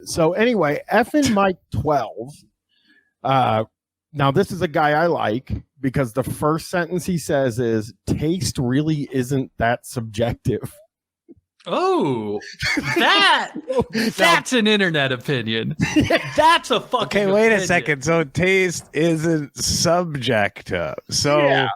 So anyway, effing Mike 12. Now this is a guy I like because the first sentence he says is taste really isn't that subjective. Oh, that's an internet opinion. That's a fucking Okay, wait opinion. a second. So taste isn't subjective. So Yeah.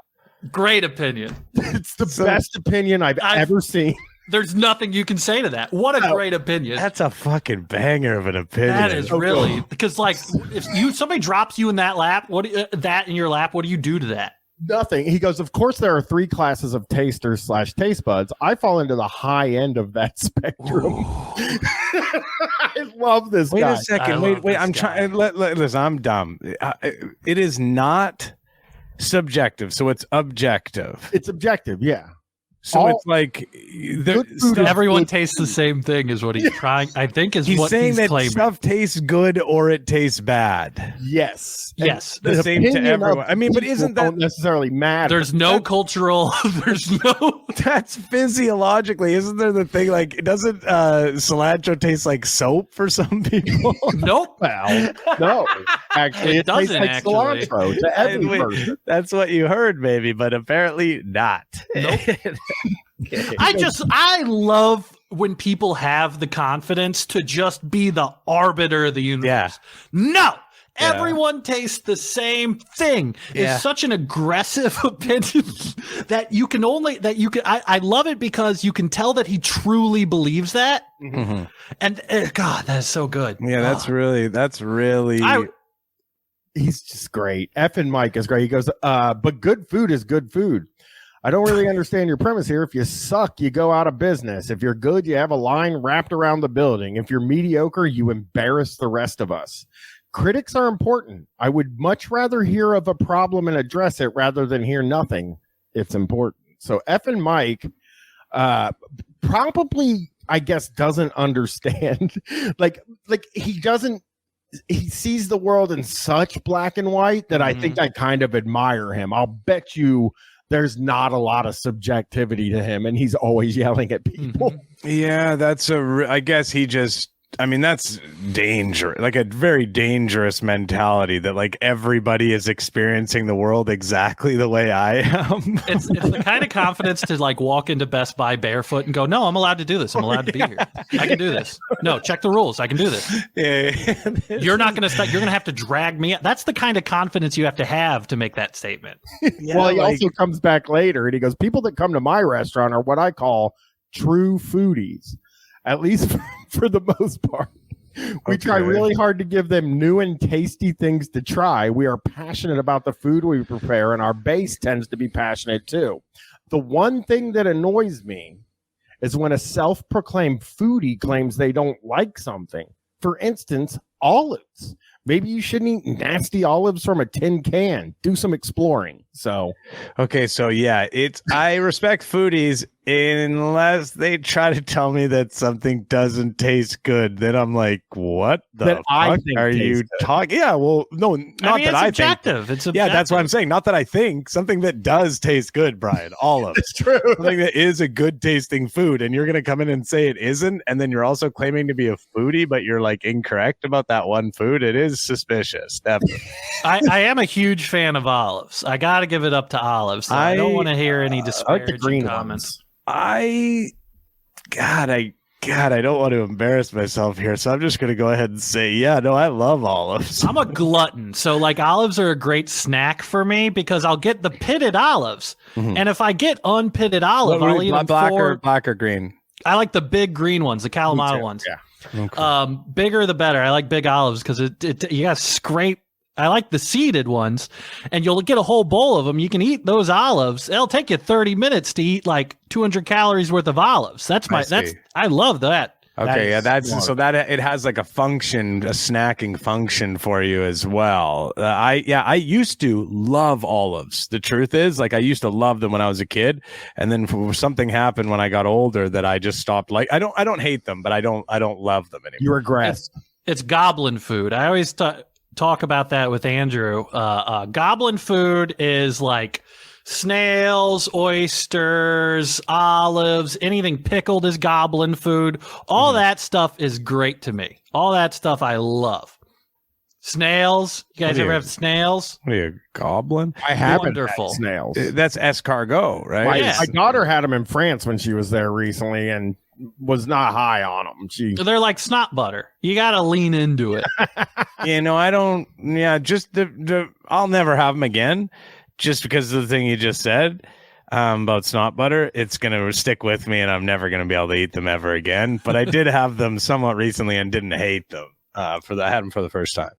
Great opinion. It's the best opinion I've ever seen. There's nothing you can say to that. What a great opinion. that's a fucking banger of an opinion. That is really because, like, if somebody drops you in that lap, that in your lap, what do you do to that? Nothing. He goes, of course, there are 3 classes of tasters / taste buds. I fall into the high end of that spectrum. I love this guy. Wait a second. Wait. I'm trying. Listen, I'm dumb. It is not subjective, so it's objective. It's objective, yeah. So it's like everyone tastes the same thing is what he's trying. I think is he's what saying he's that claiming. stuff tastes good or it tastes bad. Yes. The same to everyone. I mean, but isn't that don't necessarily matter? There's no cultural. There's no. That's physiologically, isn't there the thing? Like, doesn't cilantro taste like soap for some people? Nope. Well, no. Actually, it tastes doesn't like actually. cilantro to every person. That's what you heard, maybe, but apparently not. Nope. I love when people have the confidence to just be the arbiter of the universe. Yeah. No. Everyone tastes the same thing. Yeah. It's such an aggressive opinion that I love it because you can tell that he truly believes that. Mm-hmm. And God, that is so good. Yeah, that's really. He's just great. Effing Mike is great. He goes, but good food is good food. I don't really understand your premise here. If you suck, you go out of business. If you're good, you have a line wrapped around the building. If you're mediocre, you embarrass the rest of us. Critics are important. I would much rather hear of a problem and address it rather than hear nothing. It's important. So effing Mike probably, I guess, doesn't understand. like he sees the world in such black and white that I think I kind of admire him. I'll bet you there's not a lot of subjectivity to him, and he's always yelling at people. Yeah, I guess he just, I mean, that's danger, like a very dangerous mentality that like everybody is experiencing the world exactly the way I am. It's the kind of confidence to like walk into Best Buy barefoot and go, no, I'm allowed to do this. I'm allowed to be here. I can do this. No, check the rules. I can do this. Yeah. You're not going to start. You're going to have to drag me. That's the kind of confidence you have to make that statement. Yeah, well, he also comes back later and he goes, people that come to my restaurant are what I call true foodies. At least for the most part. We try really hard to give them new and tasty things to try. We are passionate about the food we prepare, and our base tends to be passionate too. The one thing that annoys me is when a self-proclaimed foodie claims they don't like something. For instance, olives. Maybe you shouldn't eat nasty olives from a tin can. Do some exploring. So, okay, so yeah, I respect foodies unless they try to tell me that something doesn't taste good. Then I'm like, what the fuck are you talking? Yeah, well, no, not that I think. It's subjective. Yeah, that's what I'm saying. Not that I think. Something that does taste good, Brian. Olives. It's true. Something that is a good tasting food, and you're going to come in and say it isn't, and then you're also claiming to be a foodie, but you're like incorrect about that one food. It is suspicious, definitely. I am a huge fan of olives. I got to give it up to olives. So I don't want to hear any disparaging comments. I don't want to embarrass myself here, so I'm just going to go ahead and say, yeah, no, I love olives. I'm a glutton, so like olives are a great snack for me because I'll get the pitted olives, and if I get unpitted olive, I'll eat them black or green. I like the big green ones, the Kalamata ones. Yeah, okay. Bigger the better. I like big olives because you got to scrape. I like the seeded ones, and you'll get a whole bowl of them. You can eat those olives. It'll take you 30 minutes to eat like 200 calories worth of olives. I love that. Okay, that it has like a function, a snacking function for you as well. I used to love olives. The truth is, like I used to love them when I was a kid, and then something happened when I got older that I just stopped. Like I don't hate them, but I don't love them anymore. You regress. It's goblin food. I always talk about that with Andrew. Goblin food is like snails, oysters, olives, anything pickled is goblin food. All that stuff is great to me. All that stuff I love. Snails. You guys ever have snails? What are you, a goblin? I haven't Wonderful. had snails. That's escargot, right? My daughter had them in France when she was there recently and was not high on them. They're like snot butter. You got to lean into it. I don't. Yeah, just I'll never have them again, just because of the thing you just said about snot butter. It's gonna stick with me, and I'm never gonna be able to eat them ever again. But I did have them somewhat recently and didn't hate them. I had them for the first time.